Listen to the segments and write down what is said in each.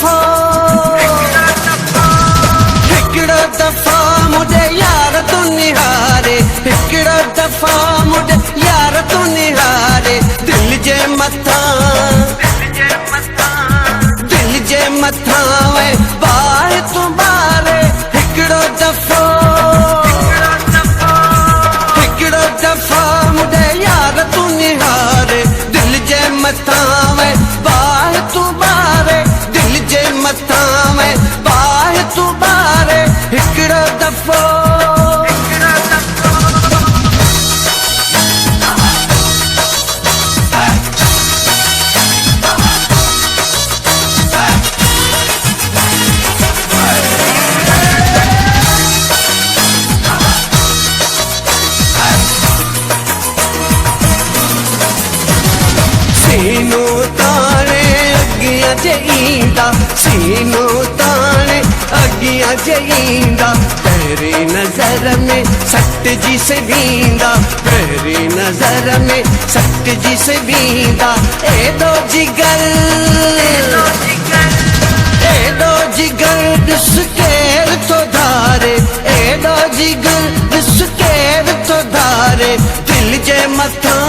दफ़ो हिकिड़ो दफ़ो मुझे यार तू निहारे, हिकिड़ो दफ़ो मुझे यार तू निहारे। दिल जे मथां वे बाहि तू बारे। हिकिड़ो दफ़ो मुझे यार तू निहारे। दिल जे मथां वे बाहि तू बारे, दिल जे मथां वे बाहि तू बारे। हिकिड़ो दफ़ो सीनो ताने अगियां जईंदा, सीनो ताने अगियां जईंदा। पहिरीं नज़र में सट जी सवींदा, पहिरीं नज़र में सट जी सवींदा। एडो जिगर ॾिस केर तो धारे, एडो जिगर ॾिस केर तो धारे। दिल जे मथां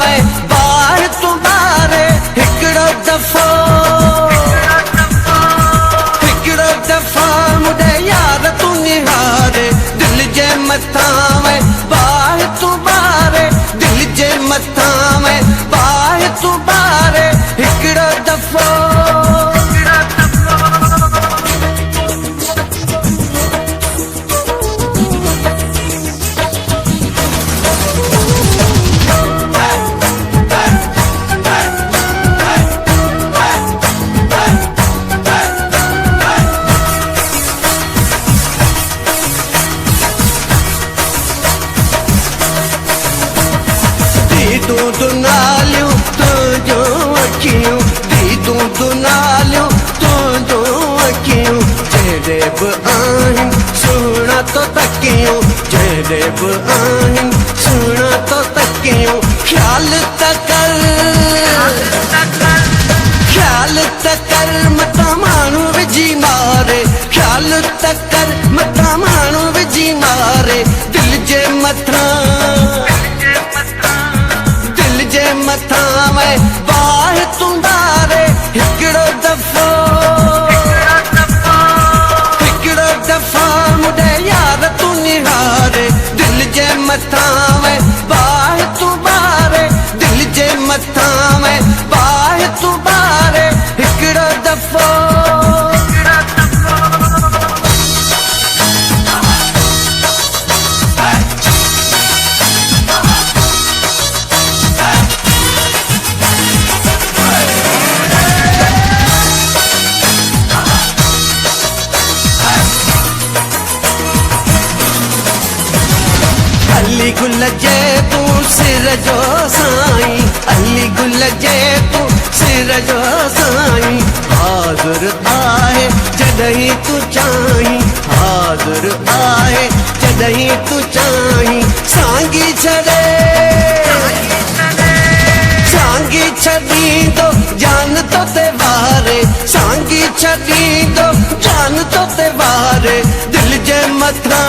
वे बाहि तू बारे। हिकिड़ो दफ़ो मुझे यार तू निहारे। दिल जे मथां वे बाहि तू बारे, दिल जे मथां वे बाहि तू बारे। हिकिड़ो दफ़ो तू दुनालियूं तुंहिंजो अखियूं, दी तू दुनालियूं तुंहिंजो अखियूं। जहिड़े बि आहिनि सुहिणा तो तकियूं, जहिड़े बि आहिनि सुहिणा तो तकियूं। ख़्याल त कर मथां माण्हू विझी मारे, ख़्याल त कर मथां माण्हू विझी मारे। दिल जे मथां वे बाहि तू बारे। हिकिड़ो दफ़ो मुझे यार तू निहारे। दिल जे मथां वे बाहि तू बारे, दिल जे मथां वे बाहि तू बारे। हिकिड़ो दफ़ो अली गुल जे तू सिर जो साईं, अली गुल जे तू सिर जो साईं। हाज़ुर आहे जॾहिं तू चाहीं, हाज़ुर आहे जॾहिं तू चाहीं। सांगी छॾींदो जान तो ते वारे, सांगी छॾींदो जान तो ते वारे। दिल जे मथां